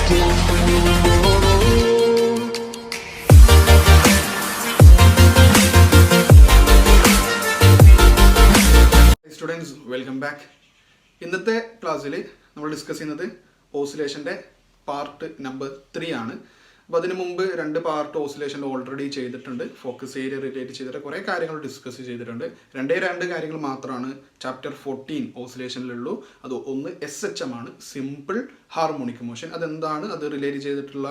Students welcome back. ഇന്നത്തെ ക്ലാസ്സിൽ നമ്മൾ ഡിസ്കസ് ചെയ്യുന്നത് ഓസിലേഷൻ്റെ പാർട്ട് നമ്പർ 3 ആണ്. അപ്പോൾ അതിന് മുമ്പ് 2 പാർട്ട് ഓസിലേഷനിൽ ഓൾറെഡി ചെയ്തിട്ടുണ്ട്. ഫോക്കസ് ഏരിയ റിലേറ്റ് ചെയ്തിട്ട് കുറേ കാര്യങ്ങൾ ഡിസ്കസ് ചെയ്തിട്ടുണ്ട്. 2 കാര്യങ്ങൾ മാത്രമാണ് ചാപ്റ്റർ 14 ഓസിലേഷനിലുള്ളൂ. അത് ഒന്ന് SHM ആണ്, സിമ്പിൾ ഹാർമോണിക് മോഷൻ. അതെന്താണ്, അത് റിലേറ്റ് ചെയ്തിട്ടുള്ള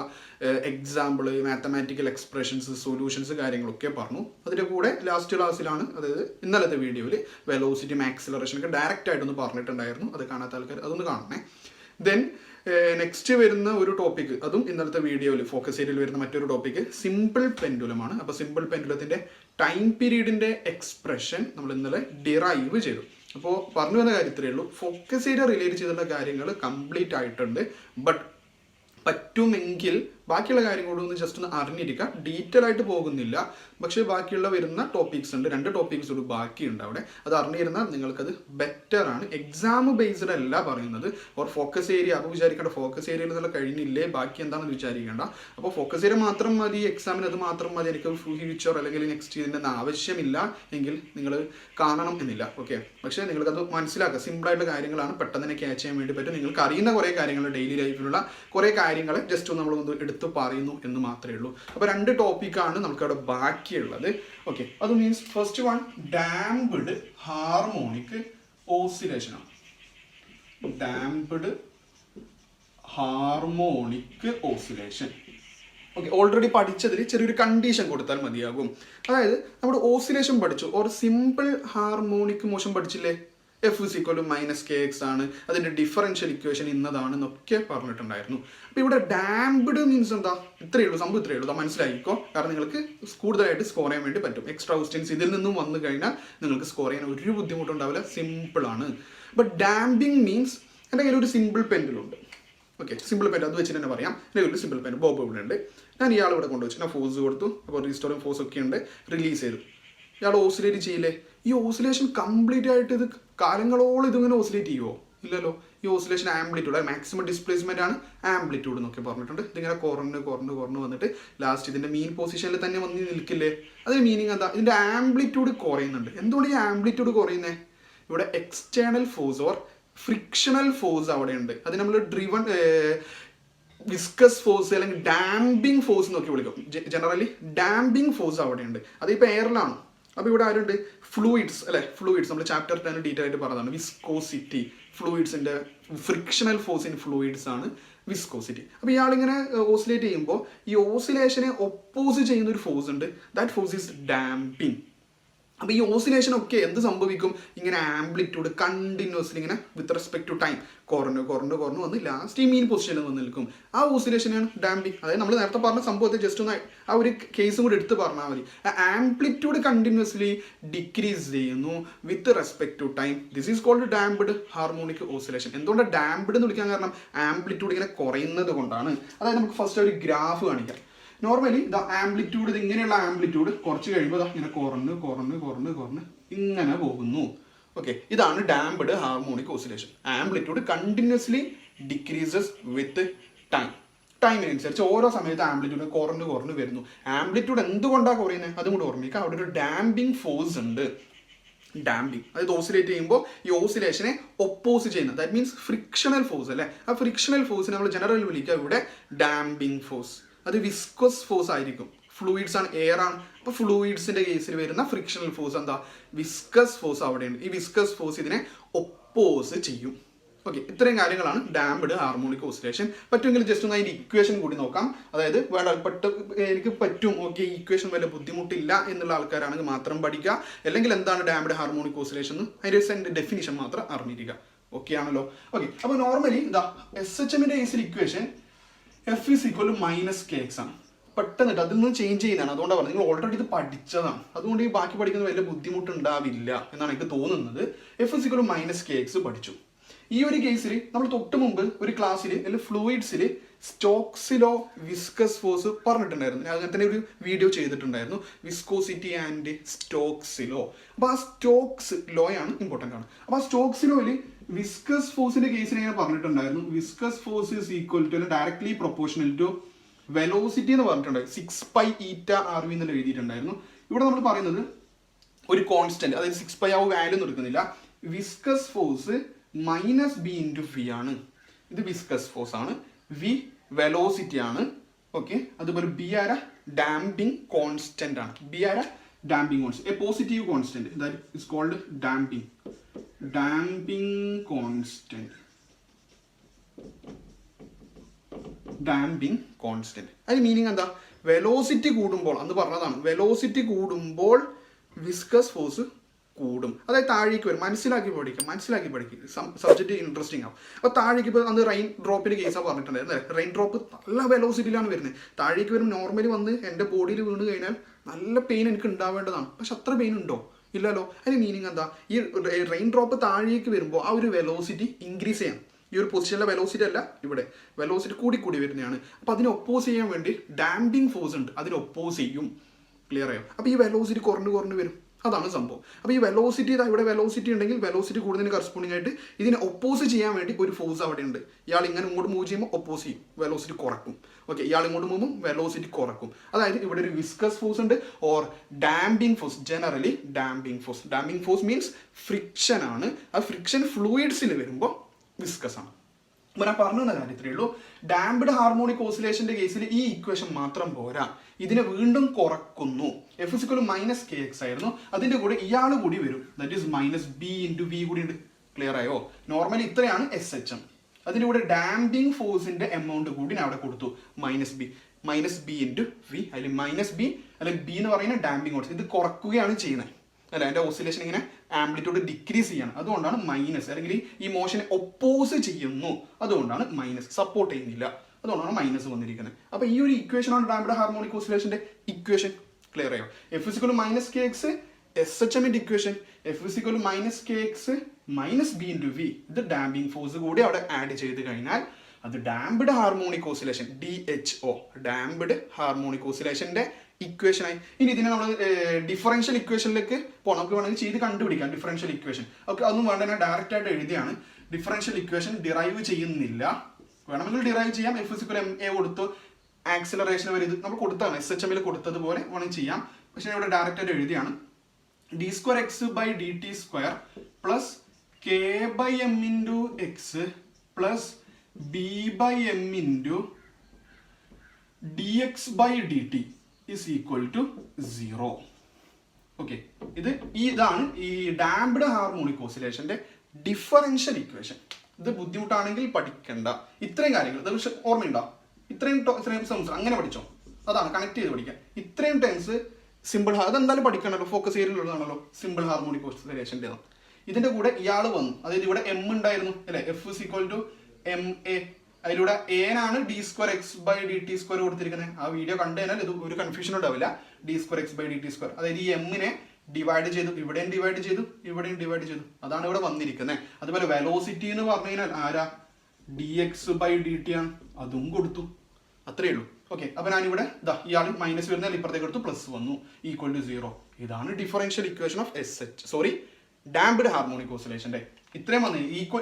എക്സാമ്പിൾ, മാത്തമാറ്റിക്കൽ എക്സ്പ്രഷൻസ്, സൊല്യൂഷൻസ് കാര്യങ്ങളൊക്കെ പറഞ്ഞു. അതിൻ്റെ കൂടെ ലാസ്റ്റ് ക്ലാസ്സിലാണ്, അതായത് ഇന്നലത്തെ വീഡിയോയിൽ വെലോസിറ്റിയും ആക്സിലറേഷനൊക്കെ ഡയറക്റ്റ് ആയിട്ടൊന്ന് പറഞ്ഞിട്ടുണ്ടായിരുന്നു. അത് കാണാത്ത ആൾക്കാർ അതൊന്ന് കാണണേ. ദെൻ നെക്സ്റ്റ് വരുന്ന ഒരു ടോപ്പിക്, അതും ഇന്നലത്തെ വീഡിയോയിൽ ഫോക്കസ് ഏരിയയിൽ വരുന്ന മറ്റൊരു ടോപ്പിക് സിമ്പിൾ പെൻഡുലമാണ്. അപ്പോൾ സിമ്പിൾ പെൻഡുലത്തിൻ്റെ ടൈം പീരീഡിൻ്റെ എക്സ്പ്രഷൻ നമ്മൾ ഇന്നലെ ഡിറൈവ് ചെയ്തു. അപ്പോൾ പറഞ്ഞു വന്ന കാര്യത്തിലേ ഉള്ളൂ, ഫോക്കസ് ഏരിയ റിലേറ്റ് ചെയ്തിട്ടുള്ള കാര്യങ്ങൾ കംപ്ലീറ്റ് ആയിട്ടുണ്ട്. ബട്ട് പറ്റുമെങ്കിൽ ബാക്കിയുള്ള കാര്യങ്ങളൊന്നും ജസ്റ്റ് ഒന്ന് അറിഞ്ഞിരിക്കുക. ഡീറ്റെയിൽ ആയിട്ട് പോകുന്നില്ല, പക്ഷേ ബാക്കിയുള്ള വരുന്ന ടോപ്പിക്സ് ഉണ്ട്, 2 ടോപ്പിക്സ് ഒരു ബാക്കിയുണ്ട് അവിടെ. അത് അറിഞ്ഞിരുന്നാൽ നിങ്ങൾക്കത് ബെറ്റർ ആണ്. എക്സാം ബേസ്ഡ് അല്ല പറയുന്നത്, ഓർ ഫോക്കസ് ഏരിയ. അപ്പോൾ വിചാരിക്കേണ്ട ഫോക്കസ് ഏരിയയിൽ നിന്നുള്ള കഴിഞ്ഞില്ലേ ബാക്കി എന്താണെന്ന് വിചാരിക്കേണ്ട. അപ്പോൾ ഫോക്കസ് ഏരിയ മാത്രം മതി, എക്സാമിന് അത് മാത്രം മതി, എനിക്ക് ഫ്യൂച്ചർ അല്ലെങ്കിൽ നെക്സ്റ്റ് ഇതിൻ്റെ ആവശ്യമില്ല എങ്കിൽ നിങ്ങൾ കാണണം എന്നില്ല. ഓക്കെ, പക്ഷേ നിങ്ങൾക്കത് മനസ്സിലാക്കുക. സിമ്പിളായിട്ടുള്ള കാര്യങ്ങളാണ്, പെട്ടെന്ന് തന്നെ ക്യാച്ച് ചെയ്യാൻ വേണ്ടി പറ്റും. നിങ്ങൾക്ക് അറിയുന്ന കുറേ കാര്യങ്ങൾ, ഡെയിലി ലൈഫിലുള്ള കുറേ കാര്യങ്ങൾ ജസ്റ്റ് ഒന്ന് നമ്മളൊന്ന് എടുത്ത് പറയുന്നു എന്ന് മാത്രമേ ഉള്ളൂ. അപ്പോൾ 2 ടോപ്പിക്കാണ് നമുക്കവിടെ ബാക്കിയുള്ളത്. ഓക്കെ, അത് means first one damped harmonic oscillation ആണ്. Damped harmonic oscillation. Okay, already പഠിച്ചതിൽ ചെറിയൊരു കണ്ടീഷൻ കൊടുത്താൽ മതിയാകും. അതായത് നമ്മുടെ ഓസിലേഷൻ പഠിച്ചു, ഒരു സിമ്പിൾ ഹാർമോണിക് മോഷൻ പഠിച്ചില്ലേ, F -kx ആണ്, അതിൻ്റെ ഡിഫറൻഷ്യൽ ഇക്വേഷൻ ഇന്നതാണെന്നൊക്കെ പറഞ്ഞിട്ടുണ്ടായിരുന്നു. അപ്പോൾ ഇവിടെ ഡാംപ്ഡ് മീൻസ് എന്താ, ഇത്രയേ ഉള്ളൂ, സംഭവം ഇത്രയേ ഉള്ളൂ. അത് മനസ്സിലാക്കിക്കോ, കാരണം നിങ്ങൾക്ക് കൂടുതലായിട്ട് സ്കോർ ചെയ്യാൻ വേണ്ടി പറ്റും. എക്സ്ട്രാ ക്വസ്റ്റ്യൻസ് ഇതിൽ നിന്നും വന്നു കഴിഞ്ഞാൽ നിങ്ങൾക്ക് സ്കോർ ചെയ്യാൻ ഒരു ബുദ്ധിമുട്ടുണ്ടാവില്ല, സിമ്പിളാണ്. ബട്ട് ഡാമ്പിങ് മീൻസ് എൻ്റെ കയ്യിൽ ഒരു സിമ്പിൾ പെൻഡുലുണ്ട്. ഓക്കെ, സിമ്പിൾ പെൻ, അത് വെച്ചിട്ട് തന്നെ പറയാം. എൻ്റെ കയ്യിൽ ഒരു സിമ്പിൾ പെൻ ബോബ് ഇവിടെ ഉണ്ട്. ഞാൻ ഇയാൾ ഇവിടെ കൊണ്ടുവച്ചു, ഞാൻ ഫോഴ്സ് കൊടുത്തു, അപ്പോൾ റീസ്റ്റോറിങ് ഫോഴ്സ് ഒക്കെ ഉണ്ട്, റിലീസ് ചെയ്തു. ഇയാൾ ഓസിലേറ്റ് ചെയ്യില്ലേ? ഈ ഓസിലേഷൻ കംപ്ലീറ്റ് ആയിട്ട് ഇത് കാലങ്ങളോളം ഇതിങ്ങനെ ഓസിലേറ്റ് ചെയ്യുമോ? ഇല്ലല്ലോ. ഈ ഓസിലേഷൻ ആംപ്ലിറ്റ്യൂഡ്, മാക്സിമം ഡിസ്പ്ലേസ്മെന്റ് ആണ് ആംപ്ലിറ്റ്യൂഡ് എന്നൊക്കെ പറഞ്ഞിട്ടുണ്ട്. ഇതിങ്ങനെ കുറഞ്ഞ് വന്നിട്ട് ലാസ്റ്റ് ഇതിന്റെ മീൻ പൊസിഷനിൽ തന്നെ വന്ന് നിൽക്കില്ലേ? അതിന് മീനിങ് എന്താ? ഇതിന്റെ ആംപ്ലിറ്റ്യൂഡ് കുറയുന്നുണ്ട്. എന്തുകൊണ്ട് ഈ ആംപ്ലിറ്റ്യൂഡ് കുറയുന്നത്? ഇവിടെ external force or frictional force അവിടെ ഉണ്ട്. അത് നമ്മൾ ഡ്രിവൺ വിസ്കസ് ഫോഴ്സ് അല്ലെങ്കിൽ ഡാമ്പിങ് ഫോഴ്സ് എന്നൊക്കെ വിളിക്കും. ജനറലി ഡാമ്പിങ് ഫോഴ്സ് അവിടെ ഉണ്ട്. അതിപ്പോൾ എയറിലാണ്. അപ്പോൾ ഇവിടെ ആരുണ്ട്? ഫ്ലൂയിഡ്സ് അല്ലേ? ഫ്ലൂയിഡ്സ് നമ്മൾ ചാപ്റ്റർ 10 ഡീറ്റെയിൽ ആയിട്ട് പറഞ്ഞതാണ്. വിസ്കോസിറ്റി, ഫ്ലൂയിഡ്സിൻ്റെ ഫ്രിക്ഷണൽ ഫോഴ്സ് ഇൻ ഫ്ലൂയിഡ്സ് ആണ് വിസ്കോസിറ്റി. അപ്പോൾ ഇയാളിങ്ങനെ ഓസിലേറ്റ് ചെയ്യുമ്പോൾ ഈ ഓസിലേഷനെ ഒപ്പോസ് ചെയ്യുന്ന ഒരു ഫോഴ്സ് ഉണ്ട്. That force is damping. അപ്പോൾ ഈ ഓസിലേഷൻ ഒക്കെ എന്ത് സംഭവിക്കും? ഇങ്ങനെ ആംപ്ലിറ്റ്യൂഡ് കണ്ടിന്യൂസ്ലി ഇങ്ങനെ വിത്ത് റെസ്പെക്ട് ടു ടൈം കുറഞ്ഞു വന്ന് ലാസ്റ്റ് ഈ മീൻ പൊസിഷനിൽ വന്ന് നിൽക്കും. ആ ഓസിലേഷനാണ് ഡാമ്പിങ്. അതായത് നമ്മൾ നേരത്തെ പറഞ്ഞ സംഭവത്തെ ജസ്റ്റ് ഒന്ന് ആ ഒരു കേസും കൂടി എടുത്ത് പറഞ്ഞാൽ മതി. ആ ആംപ്ലിറ്റ്യൂഡ് കണ്ടിന്യൂസ്ലി ഡിക്രീസ് ചെയ്യുന്നു with respect to time. This is called damped harmonic oscillation. എന്തുകൊണ്ടാണ് ഡാംപ്ഡ് എന്ന് വിളിക്കാൻ കാരണം? ആംപ്ലിറ്റ്യൂഡ് ഇങ്ങനെ കുറയുന്നത് കൊണ്ടാണ്. അതായത് നമുക്ക് ഫസ്റ്റ് ഒരു ഗ്രാഫ് കാണിക്കാം. നോർമലി ദ ആംപ്ലിറ്റ്യൂഡ്, ഇത് ഇങ്ങനെയുള്ള ആംപ്ലിറ്റ്യൂഡ് കുറച്ച് കഴിയുമ്പോൾ ഇങ്ങനെ കുറഞ്ഞ് ഇങ്ങനെ പോകുന്നു. ഓക്കെ, ഇതാണ് damped harmonic oscillation. Amplitude continuously decreases with ടൈമിനനുസരിച്ച് ഓരോ സമയത്ത് ആംപ്ലിറ്റ്യൂഡ് കുറഞ്ഞ് വരുന്നു. ആംപ്ലിറ്റ്യൂഡ് എന്തുകൊണ്ടാണ് കുറയുന്നത്? അതും കൂടി ഓർമ്മിക്കുക. അവിടെ ഒരു ഡാമ്പിങ് ഫോഴ്സ് ഉണ്ട്. ഡാമ്പിങ്, അതായത് ഓസിലേറ്റ് ചെയ്യുമ്പോൾ ഈ ഓസിലേഷനെ ഒപ്പോസ് ചെയ്യുന്നത്, ദാറ്റ് മീൻസ് ഫ്രിക്ഷണൽ ഫോഴ്സ് അല്ലേ? ആ ഫ്രിക്ഷണൽ ഫോഴ്സിനെ നമ്മൾ ജനറൽ വിളിക്കുക ഇവിടെ ഡാമ്പിങ് ഫോഴ്സ്. അത് വിസ്കോസ് ഫോഴ്സ് ആയിരിക്കും. ഫ്ലൂയിഡ്സ് ആണ്, എയർ ആണ്. അപ്പോൾ ഫ്ലൂയിഡ്സിന്റെ കേസിൽ വരുന്ന ഫ്രിക്ഷണൽ ഫോഴ്സ് എന്താ? വിസ്കസ് ഫോഴ്സ് അവിടെയുണ്ട്. ഈ വിസ്കസ് ഫോഴ്സ് ഇതിനെ ഒപ്പോസ് ചെയ്യും. ഓക്കെ, ഇത്രയും കാര്യങ്ങളാണ് ഡാംപ്ഡ് ഹാർമോണിക് ഓസിലേഷൻ. പറ്റുമെങ്കിൽ ജസ്റ്റ് ഒന്ന് അതിൻ്റെ ഇക്വേഷൻ കൂടി നോക്കാം. അതായത് എനിക്ക് പറ്റും, ഓക്കെ, ഇക്വേഷൻ വല്ല ബുദ്ധിമുട്ടില്ല എന്നുള്ള ആൾക്കാരാണെങ്കിൽ മാത്രം പഠിക്കുക. അല്ലെങ്കിൽ എന്താണ് ഡാംപ്ഡ് ഹാർമോണിക് ഓസിലേഷൻ എന്ന് അതിൻ്റെ ഡെഫിനിഷൻ മാത്രം അറിഞ്ഞിരിക്കുക. ഓക്കെ ആണല്ലോ? ഓക്കെ, അപ്പോൾ നോർമലി ഇതാ SHMന്റെ കേസിൽ ഇക്വേഷൻ F -kx ആണ്. പെട്ടെന്നിട്ട് അതിൽ നിന്ന് ചേഞ്ച് ചെയ്യുന്നതാണ്. അതുകൊണ്ടാണ് പറഞ്ഞത്, നിങ്ങൾ ഓൾറെഡി ഇത് പഠിച്ചതാണ്. അതുകൊണ്ട് ഈ ബാക്കി പഠിക്കുന്ന വലിയ ബുദ്ധിമുട്ടുണ്ടാവില്ല എന്നാണ് എനിക്ക് തോന്നുന്നത്. F -kx പഠിച്ചു. ഈ ഒരു കേസിൽ നമ്മൾ തൊട്ട് മുമ്പ് ഒരു ക്ലാസ്സിൽ അല്ലെങ്കിൽ ഫ്ലൂയിഡ്സിൽ സ്റ്റോക്സ് ലോ വിസ്കസ് ഫോഴ്സ് പറഞ്ഞിട്ടുണ്ടായിരുന്നു. ഞാൻ അങ്ങനെ തന്നെ ഒരു വീഡിയോ ചെയ്തിട്ടുണ്ടായിരുന്നു, വിസ്കോസിറ്റി ആൻഡ് സ്റ്റോക്സ് ലോ. അപ്പോൾ ആ സ്റ്റോക്സ് ലോയാണ് ഇമ്പോർട്ടൻ്റ് ആണ്. അപ്പോൾ ആ സ്റ്റോക്സ് ലോയിൽ വിസ്കസ് ഫോഴ്സിന്റെ കേസിൽ ഞാൻ പറഞ്ഞിട്ടുണ്ടായിരുന്നു, viscous force is equal to directly proportional to velocity എന്ന് പറഞ്ഞിട്ടുണ്ടായിരുന്നു. 6π η/rv എന്ന് എഴുതിയിട്ടുണ്ടായിരുന്നു. ഇവിടെ നമ്മൾ പറയുന്നത് ഒരു കോൺസ്റ്റന്റ്, അതായത് 6π ആ വാല്യൂ ഒന്നും എടുക്കുന്നില്ല. Viscous force minus B into V ആണ്. ഇത് വിസ്കസ് ഫോഴ്സ് ആണ്, വി വെലോസിറ്റി ആണ്. ഓക്കെ, അതുപോലെ ബി ആര ഡാമ്പിങ് കോൺസ്റ്റന്റ് ആണ്. ബി ആര damping constant, a positive constant, that is called damping constant. Damping constant അതിന് മീനിങ് എന്താ? വെലോസിറ്റി കൂടുമ്പോൾ, അന്ന് പറഞ്ഞതാണ്, വെലോസിറ്റി കൂടുമ്പോൾ വിസ്കസ് ഫോഴ്സ് കൂടും. അതായത് താഴേക്ക് വരും. മനസ്സിലാക്കി പഠിക്കും. സബ്ജക്റ്റ് ഇൻട്രസ്റ്റിംഗ് ആവും. അപ്പോൾ താഴേക്ക് ഇപ്പോൾ അന്ന് റെയിൻ ഡ്രോപ്പിൻ്റെ കേസാണ് പറഞ്ഞിട്ടുണ്ടായിരുന്നു. റെയിൻ ഡ്രോപ്പ് നല്ല വെലോസിറ്റിയിലാണ് വരുന്നത്. താഴേക്ക് വരും, നോർമലി വന്ന് എൻ്റെ ബോഡിയിൽ വീണ് കഴിഞ്ഞാൽ നല്ല പെയിൻ എനിക്ക് ഉണ്ടാവേണ്ടതാണ്. പക്ഷെ അത്ര പെയിൻ ഉണ്ടോ? ഇല്ലല്ലോ. അതിന് മീനിങ് എന്താ? ഈ റെയിൻ ഡ്രോപ്പ് താഴേക്ക് വരുമ്പോൾ ആ ഒരു വെലോസിറ്റി ഇൻക്രീസ് ചെയ്യാം. ഈ ഒരു പൊസിഷനിലെ വെലോസിറ്റി അല്ല, ഇവിടെ വെലോസിറ്റി കൂടി വരുന്നതാണ്. അപ്പോൾ അതിനെ ഒപ്പോസ് ചെയ്യാൻ വേണ്ടി ഡാമ്പിങ് ഫോഴ്സ് ഉണ്ട്, അതിനെ ഒപ്പോസ് ചെയ്യും. ക്ലിയർ ആയോ? അപ്പോൾ ഈ വെലോസിറ്റി കുറഞ്ഞു വരും. അതാണ് സംഭവം. അപ്പോൾ ഈ വെലോസിറ്റി, ഇവിടെ വെലോസിറ്റി ഉണ്ടെങ്കിൽ വെലോസിറ്റി കൂടുന്നതിന് കറസ്പോണ്ടിങ് ആയിട്ട് ഇതിനെ ഒപ്പോസ് ചെയ്യാൻ വേണ്ടി ഒരു ഫോഴ്സ് അവിടെ ഉണ്ട്. ഇയാൾ ഇങ്ങനെ ഇങ്ങോട്ട് മൂവ് ചെയ്യുമ്പോൾ ഒപ്പോസ് ചെയ്യും, വെലോസിറ്റി കുറക്കും. ഓക്കെ, ഇയാൾ ഇങ്ങോട്ട് മൂവും, വെലോസിറ്റി കുറക്കും. അതായത് ഇവിടെ ഒരു വിസ്കസ് ഫോഴ്സ് ഉണ്ട്, or damping force. Generally damping force means friction ആണ്. ആ ഫ്രിക്ഷൻ ഫ്ലൂയിഡ്സിൽ വരുമ്പോൾ വിസ്കസ് ആണ്. അപ്പോൾ ഞാൻ പറഞ്ഞു തന്ന കാര്യത്തിലേ ഉള്ളൂ. ഡാംപ്ഡ് ഹാർമോണിക് ഓസിലേഷന്റെ കേസിൽ ഈ ഇക്വേഷൻ മാത്രം പോരാ, ഇതിനെ വീണ്ടും കുറക്കുന്നു. F = -kx ആയിരുന്നു, അതിന്റെ കൂടെ ഇയാൾ കൂടി വരും, that is -b into V കൂടി ഉണ്ട്. ക്ലിയർ ആയോ? നോർമലി ഇത്രയാണ് SHM. അതിന്റെ കൂടെ ഡാമ്പിങ് ഫോഴ്സിന്റെ എമൗണ്ട് കൂടി ഞാൻ അവിടെ കൊടുത്തു, -b ഇൻറ്റു വി. അതിൽ -b അല്ലെങ്കിൽ b എന്ന് പറയുന്ന ഡാമ്പിങ് ഫോഴ്സ്, ഇത് കുറക്കുകയാണ് ചെയ്യുന്നത് അല്ല, എൻ്റെ ഓസിലേഷൻ ഇങ്ങനെ ആംപ്ലിറ്റ്യൂഡ് ഡിക്രീസ് ചെയ്യണം. അതുകൊണ്ടാണ് മൈനസ്, അല്ലെങ്കിൽ ഈ മോഷനെ ഒപ്പോസ് ചെയ്യുന്നു, അതുകൊണ്ടാണ് മൈനസ്. സപ്പോർട്ട് ചെയ്യുന്നില്ല, അതുകൊണ്ടാണ് മൈനസ് വന്നിരിക്കുന്നത്. അപ്പോൾ ഈ ഒരു ഇക്വേഷനാണ് ഡാംപ്ഡ് ഹാർമോണിക് ഓസിലേഷന്റെ ഇക്വേഷൻ. ക്ലിയർ ആയോ? F = -kx SHMന്റെ ഇക്വേഷൻ. F = -kx -b into V. ഇത് ഡാമ്പിങ് ഫോഴ്സ് കൂടി അവിടെ ആഡ് ചെയ്ത് കഴിഞ്ഞാൽ അത് damped harmonic oscillation, DHO, damped harmonic ഓസിലേഷന്റെ ഇക്വേഷനായി. ഇനി ഇതിനെ നമ്മൾ ഡിഫറൻഷ്യൽ ഇക്വേഷനിലേക്ക് പോകണം. നമുക്ക് വേണമെങ്കിൽ ചെയ്ത് കണ്ടുപിടിക്കാം ഡിഫറൻഷ്യൽ ഇക്വേഷൻ. ഓക്കെ, അതൊന്നും വേണ്ട, ഞാൻ ഡയറക്റ്റ് ആയിട്ട് എഴുതിയാണ്. ഡിഫറൻഷ്യൽ ഇക്വേഷൻ ഡിറൈവ് ചെയ്യുന്നില്ല, വേണമെങ്കിൽ ഡിറൈവ് ചെയ്യാം. F ma കൊടുത്തു, ആക്സിലറേഷൻ വരെ ഇത് നമ്മൾ കൊടുത്താണ്, SHMൽ കൊടുത്തതുപോലെ വേണമെങ്കിൽ ചെയ്യാം. പക്ഷെ ഞാൻ ഇവിടെ ഡയറക്റ്റ് ആയിട്ട് എഴുതിയാണ്. d²x/dt² plus k/m into X plus b/m into dx/dt is equal to 0. Okay, ഇതാണ് ഈ ഡാംപ്ഡ് ഹാർമോണിക് ഓസിലേഷന്റെ ഡിഫറൻഷ്യൽ ഇക്വേഷൻ. ഇത് ബുദ്ധിമുട്ടാണെങ്കിൽ പഠിക്കണ്ട. ഇത്രയും കാര്യങ്ങൾ ഇത് ഓർമ്മയുണ്ടോ? ഇത്രയും ടേംസ് അങ്ങനെ പഠിച്ചോ, അതാണ് കണക്ട് ചെയ്ത് പഠിക്കാം. ഇത്രയും ടേംസ് സിമ്പിൾ, അതെന്തായാലും പഠിക്കണല്ലോ, ഫോക്കസ് ഏരിയയിലുള്ളതാണല്ലോ സിമ്പിൾ ഹാർമോണിക് ഓസിലേഷൻ്റെ. ഇതിന്റെ കൂടെ ഇയാൾ വന്നു, അതായത് ഇവിടെ m ഉണ്ടായിരുന്നു അല്ലെ, F = ma. അതിലൂടെ ഏനാണ് d²x/dt² കൊടുത്തിരിക്കുന്നത്. ആ വീഡിയോ കണ്ടു കഴിഞ്ഞാൽ ഇത് ഒരു കൺഫ്യൂഷൻ ഉണ്ടാവില്ല. d²x/dt², അതായത് ഈ എമ്മിനെ ഡിവൈഡ് ചെയ്തു, ഇവിടെയും ഡിവൈഡ് ചെയ്തു, അതാണ് ഇവിടെ വന്നിരിക്കുന്നത്. അതുപോലെ വെലോസിറ്റി എന്ന് പറഞ്ഞു കഴിഞ്ഞാൽ ആരാ? dx/dt ആണ്, അതും കൊടുത്തു. അത്രയേ ഉള്ളൂ. ഓക്കെ, അപ്പൊ ഞാനിവിടെ ഇയാൾ മൈനസ് വരുന്നാൽ ഇപ്പുറത്തേക്ക് എടുത്തു, പ്ലസ് വന്നു, =0. ഇതാണ് differential equation of damped harmonic ഓസിലേഷന്റെ. ഇത്രയും വന്നു,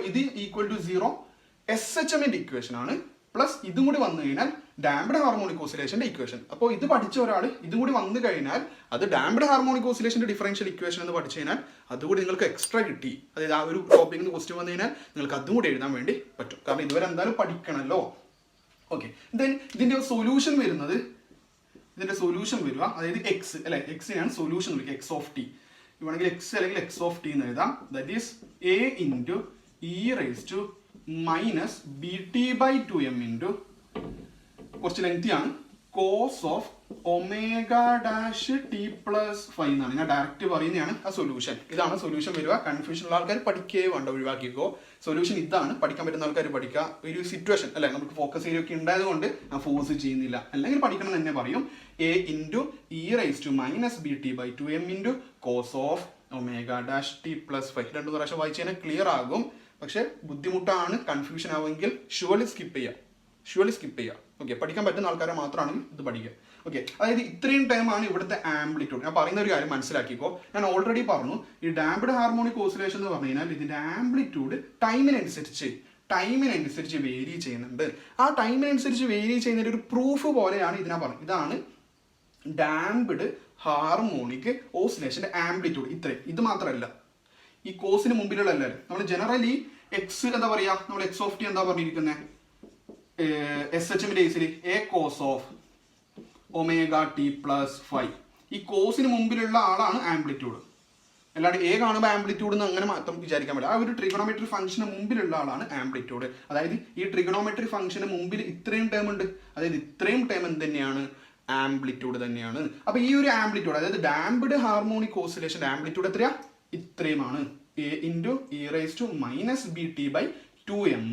ഇത് =0 SHMന്റെ ഇക്വേഷൻ ആണ്. പ്ലസ് ഇതും കൂടി വന്നു കഴിഞ്ഞാൽ ഡാംപ്ഡ് ഹാർമോണിക് ഓസിലേഷന്റെ ഇക്വേഷൻ. അപ്പോൾ ഇത് പഠിച്ച ഒരാൾ ഇതും കൂടി വന്നു കഴിഞ്ഞാൽ അത് ഡാംപ്ഡ് ഹാർമോണിക് ഓസിലേഷന്റെ ഡിഫറൻഷ്യൽ ഇക്വേഷൻ എന്ന് പഠിച്ചു കഴിഞ്ഞാൽ അതുകൂടി നിങ്ങൾക്ക് എക്സ്ട്രാ കിട്ടി. അതായത് ആ ഒരു ടോപ്പിക്കിൽ നിന്ന് ക്വസ്റ്റ്യൻ വന്നു കഴിഞ്ഞാൽ നിങ്ങൾക്ക് അതും കൂടി എഴുതാൻ വേണ്ടി പറ്റും. കാരണം ഇതുവരെ എന്തായാലും പഠിക്കണമല്ലോ. ഓക്കെ, ദെൻ ഇതിന്റെ സൊല്യൂഷൻ വരിക, അതായത് എക്സ് അല്ലെ, എക്സിനാണ് സൊല്യൂഷൻ വിളിക്കുക, x of t. വേണമെങ്കിൽ x അല്ലെങ്കിൽ x of t എന്ന് എഴുതാം. That is a into e⁻ -bt/2m into, കുറച്ച് ലെങ്തി ആണ്, cos of ω' t + 5 എന്നാണ്. ഞാൻ ഡയറക്റ്റ് പറയുന്നതാണ് ആ സൊല്യൂഷൻ. ഇതാണ് സൊല്യൂഷൻ വരിക. കൺഫ്യൂഷൻ ഉള്ള ആൾക്കാർ പഠിക്കുകയോ വേണ്ട, ഒഴിവാക്കിക്കോ. സൊല്യൂഷൻ ഇതാണ്, പഠിക്കാൻ പറ്റുന്ന ആൾക്കാർ പഠിക്കുക. ഒരു സിറ്റുവേഷൻ അല്ലെ, നമുക്ക് ഫോക്കസ് ഏരിയ ഒക്കെ ഉണ്ടായത് കൊണ്ട് ഞാൻ ഫോഴ്സ് ചെയ്യുന്നില്ല, അല്ലെങ്കിൽ പഠിക്കണം എന്ന് തന്നെ പറയും. a into e⁻ -bt/2m into cos of ω' t + 5. 2 പ്രാവശ്യം വായിച്ചു കഴിഞ്ഞാൽ ക്ലിയർ ആകും. പക്ഷെ ബുദ്ധിമുട്ടാണ്, കൺഫ്യൂഷൻ ആവുമെങ്കിൽ ഷുവർലി സ്കിപ്പ് ചെയ്യാം. ഓക്കെ, പഠിക്കാൻ പറ്റുന്ന ആൾക്കാരെ മാത്രമാണ് ഇത് പഠിക്കുക. ഓക്കെ, അതായത് ഇത്രയും ടൈമാണ് ഇവിടുത്തെ ആംപ്ലിറ്റ്യൂഡ്. ഞാൻ പറയുന്ന ഒരു കാര്യം മനസ്സിലാക്കിക്കോ. ഞാൻ ഓൾറെഡി പറഞ്ഞു, ഈ ഡാംപ്ഡ് ഹാർമോണിക് ഓസിലേഷൻ എന്ന് പറഞ്ഞു കഴിഞ്ഞാൽ ഇതിന്റെ ആംപ്ലിറ്റ്യൂഡ് ടൈമിനനുസരിച്ച് വേരി ചെയ്യുന്നുണ്ട്. ആ ടൈമിനനുസരിച്ച് വേരി ചെയ്യുന്നതിന്റെ ഒരു പ്രൂഫ് പോലെയാണ് ഇതിനാ പറഞ്ഞത്. ഇതാണ് ഡാംപ്ഡ് ഹാർമോണിക് ഓസിലേഷന്റെ ആംപ്ലിറ്റ്യൂഡ്. ഇത്രയും. ഇത് മാത്രമല്ല, ഈ കോസിന് മുമ്പിലുള്ള എല്ലാവരും നമ്മൾ ജനറലി എക്സ് എന്താ പറയാ, നമ്മൾ എക്സ് ഓഫ് ടി എന്താ പറഞ്ഞിരിക്കുന്നത്, SHM കേസിൽ A cos of omega T plus 5. ഈ കോസിന് മുമ്പിലുള്ള ആളാണ് ആംപ്ലിറ്റ്യൂഡ്. അല്ലാണ്ട് എ കാണുമ്പോൾ ആംപ്ലിറ്റ്യൂഡ് എന്ന് അങ്ങനെ മാത്രം വിചാരിക്കാൻ പറ്റില്ല. ആ ഒരു ട്രിഗണോമെട്രി ഫംഗ്ഷന് മുമ്പിലുള്ള ആളാണ് ആംപ്ലിറ്റ്യൂഡ്. അതായത് ഈ ട്രിഗണോമെട്രി ഫംഗ്ഷന് മുമ്പിൽ ഇത്രയും ടേം ഉണ്ട്, അതായത് ഇത്രയും ടേം എന്ത് തന്നെയാണ്, ആംപ്ലിറ്റ്യൂഡ് തന്നെയാണ്. അപ്പൊ ഈ ഒരു ആംപ്ലിറ്റ്യൂഡ്, അതായത് ഡാംപ്ഡ് ഹാർമോണിക് ഓസിലേഷന്റെ ആംപ്ലിറ്റ്യൂഡ് എത്രയാ, ഇത്രയുമാണ്. A into e raised to minus bt by 2m.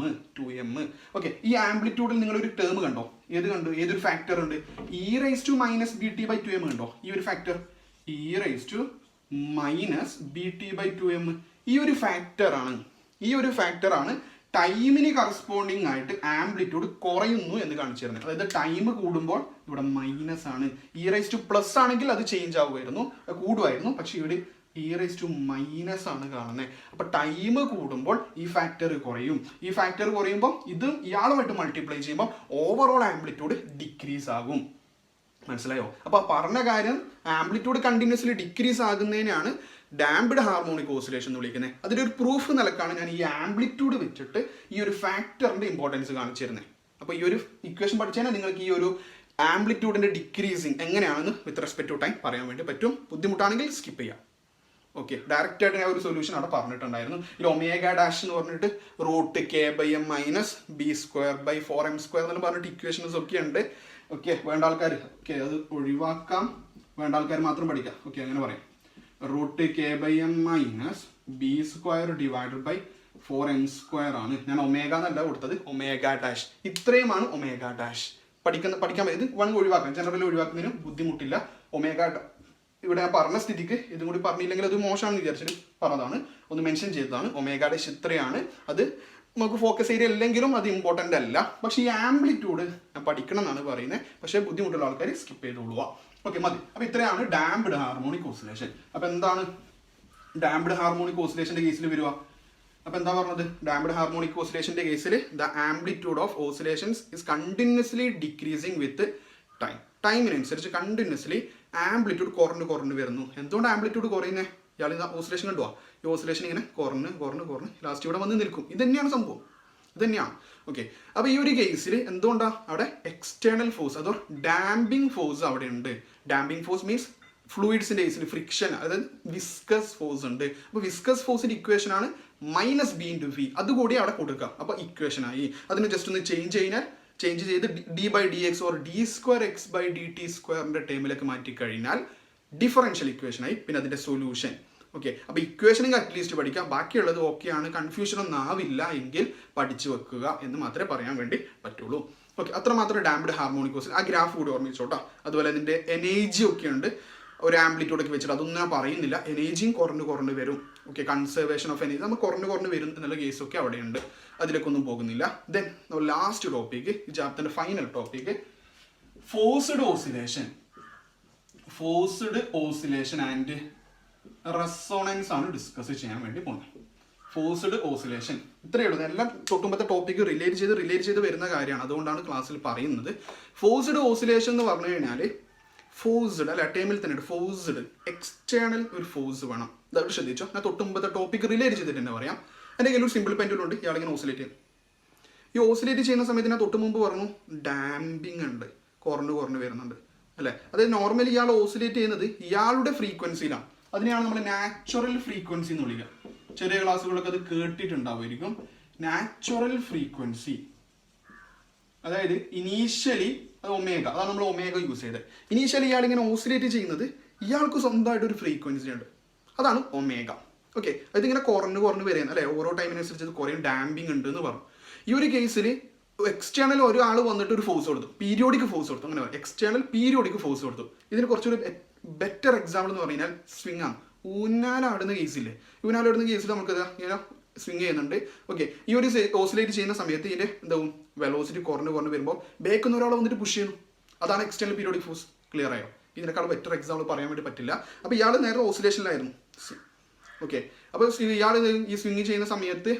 Okay, ഈ ആംപ്ലിറ്റ്യൂഡിൽ നിങ്ങൾ ഒരു ടേം കണ്ടോ? ഏതൊരു ഫാക്ടർ ഉണ്ട്? e raised to minus bt by 2m കണ്ടോ? ഈ ഒരു factor e raised to minus bt by 2m. ഈ ഒരു ഫാക്ടർ ആണ് ടൈമിന് കറസ്പോണ്ടിങ് ആയിട്ട് ആംപ്ലിറ്റ്യൂഡ് കുറയുന്നു എന്ന് കാണിച്ചു തരുന്നത്. അതായത് ടൈം കൂടുമ്പോൾ ഇവിടെ മൈനസ് ആണ്. e raised to പ്ലസ് ആണെങ്കിൽ അത് ചേഞ്ച് ആവുമായിരുന്നു, കൂടുമായിരുന്നു. പക്ഷെ ഇവിടെ e raised to മൈനസ് ആണ് കാണുന്നത്. അപ്പൊ ടൈം കൂടുമ്പോൾ ഈ ഫാക്ടർ കുറയും. ഈ ഫാക്ടർ കുറയുമ്പോൾ ഇത് ഇയാളുമായിട്ട് മൾട്ടിപ്ലൈ ചെയ്യുമ്പോൾ ഓവറോൾ ആംപ്ലിറ്റ്യൂഡ് ഡിക്രീസ് ആകും. മനസ്സിലായോ? അപ്പൊ പറഞ്ഞ കാര്യം, ആംപ്ലിറ്റ്യൂഡ് കണ്ടിന്യൂസ്ലി ഡിക്രീസ് ആകുന്നതിനാണ് ഡാംപ്ഡ് ഹാർമോണിക് ഓസിലേഷൻ എന്ന് വിളിക്കുന്നത്. അതിന്റെ ഒരു പ്രൂഫ് നിലക്കാണ് ഞാൻ ഈ ആംപ്ലിറ്റ്യൂഡ് വെച്ചിട്ട് ഈ ഒരു ഫാക്ടറിന്റെ ഇമ്പോർട്ടൻസ് കാണിച്ചു തരുന്നത്. അപ്പൊ ഈ ഒരു ഇക്വേഷൻ പഠിച്ചാൽ നിങ്ങൾക്ക് ഈ ഒരു ആംപ്ലിറ്റ്യൂഡിന്റെ ഡിക്രീസിങ് എങ്ങനെയാണെന്ന് വിത്ത് റെസ്പെക്ട് ടു ടൈം പറയാൻ വേണ്ടി പറ്റും. ബുദ്ധിമുട്ടാണെങ്കിൽ സ്കിപ്പ് ചെയ്യാം. ഓക്കെ, ഡയറക്റ്റ് ആയിട്ട് ഞാൻ ഒരു സൊല്യൂഷൻ അവിടെ പറഞ്ഞിട്ടുണ്ടായിരുന്നു. ഈ ഒമേഗ ഡാഷ് എന്ന് പറഞ്ഞിട്ട് √k/m മൈനസ് b²/4m² എന്ന് പറഞ്ഞിട്ട് ഇക്വേഷൻസ് ഒക്കെ ഉണ്ട്. ഓക്കെ, വേണ്ട ആൾക്കാർ ഓക്കെ അത് ഒഴിവാക്കാം, വേണ്ട ആൾക്കാർ മാത്രം പഠിക്കാം. ഓക്കെ, അങ്ങനെ പറയാം. √k/m മൈനസ് b²/4m² ആണ്. ഞാൻ ഒമേഗ എന്നല്ല കൊടുത്തത്, ഒമേഗ ഡാഷ്. ഇത്രയുമാണ് ഒമേഗ ഡാഷ്. പഠിക്കാൻ പറ്റും. ഇത് വേണമെങ്കിൽ ഒഴിവാക്കാം, ജനറലി ഒഴിവാക്കുന്നതിന് ബുദ്ധിമുട്ടില്ല. ഒമേഗ ഇവിടെ ഞാൻ പറഞ്ഞ സ്ഥിതിക്ക് ഇതും കൂടി പറഞ്ഞില്ലെങ്കിൽ അത് മോശമാണെന്ന് വിചാരിച്ചിട്ട് പറഞ്ഞതാണ്, ഒന്ന് മെൻഷൻ ചെയ്തതാണ്. ഒമേഗ ഡാഷ് ഇത്രയാണ്. അത് നമുക്ക് ഫോക്കസ് ഏരിയ അല്ലെങ്കിലും അത് ഇമ്പോർട്ടൻ്റ് അല്ല. പക്ഷേ ഈ ആംപ്ലിറ്റ്യൂഡ് ഞാൻ പഠിക്കണം എന്നാണ് പറയുന്നത്. പക്ഷേ ബുദ്ധിമുട്ടുള്ള ആൾക്കാർ സ്കിപ്പ് ചെയ്തോളുക. ഓക്കെ, മതി. അപ്പോൾ ഇത്രയാണ് ഡാംപ്ഡ് ഹാർമോണിക് ഓസിലേഷൻ. അപ്പോൾ എന്താണ് ഡാംപ്ഡ് ഹാർമോണിക് ഓസിലേഷൻ്റെ കേസിൽ വരിക? അപ്പോൾ എന്താ പറഞ്ഞത്? ഡാംപ്ഡ് ഹാർമോണിക് ഓസിലേഷൻ്റെ കേസിൽ the amplitude of oscillations is continuously decreasing with ടൈമിനനുസരിച്ച് കണ്ടിന്യൂസ്ലി ആംപ്ലിറ്റ്യൂഡ് കുറഞ്ഞു വരുന്നു. എന്തുകൊണ്ട് ആംപ്ലിറ്റ്യൂഡ് കുറയുന്നത്? ഇയാൾ ഓസിലേഷൻ കണ്ടുവാ, ഈ ഓസിലേഷൻ ഇങ്ങനെ കുറഞ്ഞ് ലാസ്റ്റ് ഇവിടെ വന്ന് നിൽക്കും. ഇത് തന്നെയാണ് സംഭവം, ഇത് തന്നെയാണ്. ഓക്കെ, അപ്പോൾ ഈ ഒരു കേസിൽ എന്തുകൊണ്ടാണ് അവിടെ എക്സ്റ്റേണൽ ഫോഴ്സ്, അതോ ഡാമ്പിങ് ഫോഴ്സ് അവിടെ ഉണ്ട്. ഡാമ്പിങ് ഫോഴ്സ് മീൻസ് ഫ്ലൂയിഡ്സിൻ്റെ കേസിൽ ഫ്രിക്ഷൻ, അതായത് വിസ്കസ് ഫോഴ്സ് ഉണ്ട്. അപ്പോൾ വിസ്കസ് ഫോഴ്സിൻ്റെ ഇക്വേഷൻ ആണ് -b/v. അതുകൂടി അവിടെ കൊടുക്കുക. അപ്പോൾ ഇക്വേഷൻ ആയി. അതിന് ജസ്റ്റ് ഒന്ന് ചേഞ്ച് ചെയ്ത് d/dx ഓർ d²x/dt² ടേമിലേക്ക് മാറ്റിക്കഴിഞ്ഞാൽ ഡിഫറൻഷ്യൽ ഇക്വേഷൻ ആയി. പിന്നെ അതിന്റെ സൊല്യൂഷൻ. ഓക്കെ, അപ്പോൾ ഇക്വേഷനിങ് അറ്റ്ലീസ്റ്റ് പഠിക്കാം. ബാക്കിയുള്ളത് ഓക്കെയാണ്, കൺഫ്യൂഷൻ ഒന്നും ആവില്ല എങ്കിൽ പഠിച്ചു വെക്കുക എന്ന് മാത്രമേ പറയാൻ വേണ്ടി പറ്റുള്ളൂ. ഓക്കെ, അത്രമാത്രം ഡാംപ്ഡ് ഹാർമോണിക് ഓസിലേഷൻ. ആ ഗ്രാഫ് കൂടി ഓർമ്മിച്ചോട്ടോ. അതുപോലെ അതിന്റെ എനർജി ഒക്കെ ഉണ്ട്, ഒരു ആംപ്ലിറ്റ്യൂഡൊക്കെ വെച്ചിട്ട്. അതൊന്നും ഞാൻ പറയുന്നില്ല. എനർജിയും കുറഞ്ഞു വരും. ഓക്കെ, കൺസർവേഷൻ ഓഫ് എനർജി നമ്മൾ കുറഞ്ഞു വരും എന്നുള്ള കേസൊക്കെ അവിടെയുണ്ട്. അതിലേക്കൊന്നും പോകുന്നില്ല. ദെൻ ലാസ്റ്റ് ടോപ്പിക്ക്, ഈ ചാപ്റ്ററിന്റെ final topic, forced oscillation and resonance ആണ് ഡിസ്കസ് ചെയ്യാൻ വേണ്ടി പോകുന്നത്. ഫോഴ്സ്ഡ് ഓസിലേഷൻ ഇത്രയേ ഉള്ളൂ. എല്ലാം തൊട്ടുമ്പത്തെ ടോപ്പിക്ക് റിലേറ്റ് ചെയ്ത് വരുന്ന കാര്യമാണ്. അതുകൊണ്ടാണ് ക്ലാസ്സിൽ പറയുന്നത്. ഫോഴ്സ്ഡ് ഓസിലേഷൻ എന്ന് പറഞ്ഞു കഴിഞ്ഞാൽ ഫോഴ്സ്ഡ് അല്ല, ടൈമിൽ തന്നെ ഫോഴ്സ്ഡ് എക്സ്റ്റേണൽ ഒരു ഫോഴ്സ് വേണം. ഇതവിടെ ശ്രദ്ധിച്ചോ. ഞാൻ തൊട്ടുമ്പത്തെ ടോപ്പിക്ക് റിലേറ്റ് ചെയ്തിട്ട് തന്നെ പറയാം. എൻ്റെ കയ്യിൽ ഒരു സിമ്പിൾ പെൻഡുലുണ്ട്. ഇയാളിങ്ങനെ ഓസിലേറ്റ് ചെയ്യും. ഈ ഓസിലേറ്റ് ചെയ്യുന്ന സമയത്ത് ഞാൻ തൊട്ട് മുമ്പ് പറഞ്ഞു ഡാമ്പിങ് ഉണ്ട്, കുറഞ്ഞു വരുന്നുണ്ട് അല്ലേ. അതായത് നോർമലി ഇയാൾ ഓസിലേറ്റ് ചെയ്യുന്നത് ഇയാളുടെ ഫ്രീക്വൻസിയിലാണ്. അതിനെയാണ് നമ്മൾ നാച്ചുറൽ ഫ്രീക്വൻസി എന്ന് വിളിക്കുക. ചെറിയ ക്ലാസ്സുകളൊക്കെ അത് കേട്ടിട്ടുണ്ടാവുമായിരിക്കും. നാച്ചുറൽ ഫ്രീക്വൻസി, അതായത് ഇനീഷ്യലി അത് ഒമേഗ, അതാണ് നമ്മൾ ഒമേഗ യൂസ് ചെയ്തത്. ഇനീഷ്യലി ഇയാൾ ഇങ്ങനെ ഓസിലേറ്റ് ചെയ്യുന്നത് ഇയാൾക്ക് സ്വന്തമായിട്ട് ഒരു ഫ്രീക്വൻസി ഉണ്ട്, അതാണ് ഒമേഗ. ഓക്കെ, അതിങ്ങനെ കുറഞ്ഞു വരികയാണ് അല്ലേ. ഓരോ ടൈമിനനുസരിച്ച് ഇത് കുറേ ഡാമ്പിങ് ഉണ്ട് എന്ന് പറഞ്ഞു. ഈ ഒരു കേസിൽ എക്സ്റ്റേണൽ ഒരാൾ വന്നിട്ട് ഒരു ഫോഴ്സ് കൊടുത്തു, പീരിയോഡിക് ഫോഴ്സ് കൊടുത്തു. അങ്ങനെ എക്സ്റ്റേണൽ പീരിയോഡിക് ഫോഴ്സ് കൊടുത്തു. ഇതിന് കുറച്ചൊരു ബെറ്റർ എക്സാമ്പിൾ എന്ന് പറഞ്ഞാൽ സ്വിങ് ആണ്. ഊഞ്ഞാലാടുന്ന കേസില്ലേ, ഊഞ്ഞാലാടുന്ന കേസിൽ നമുക്ക് ഇങ്ങനെ സ്വിങ് ചെയ്യുന്നുണ്ട്. ഓക്കെ, ഈ ഒരു ഓസിലേറ്റ് ചെയ്യുന്ന സമയത്ത് ഇതിൻ്റെ എന്താവും വെലോസിറ്റി കുറഞ്ഞ് വരുമ്പോൾ ബാക്കിൽ നിന്ന് ഒരാൾ വന്നിട്ട് പുഷ് ചെയ്യുന്നു. അതാണ് എക്സ്റ്റേണൽ പീരിയോഡിക് ഫോഴ്സ്. ക്ലിയർ ആയോ? ഇതിനേക്കാൾ ബെറ്റർ എക്സാമ്പിൾ പറയാൻ വേണ്ടി പറ്റില്ല. അപ്പോൾ ഇയാൾ നേരെ ഓസിലേഷനിലായിരുന്നു. ഓക്കെ, അപ്പോൾ ഇയാൾ ഈ സ്വിങ് ചെയ്യുന്ന സമയത്ത്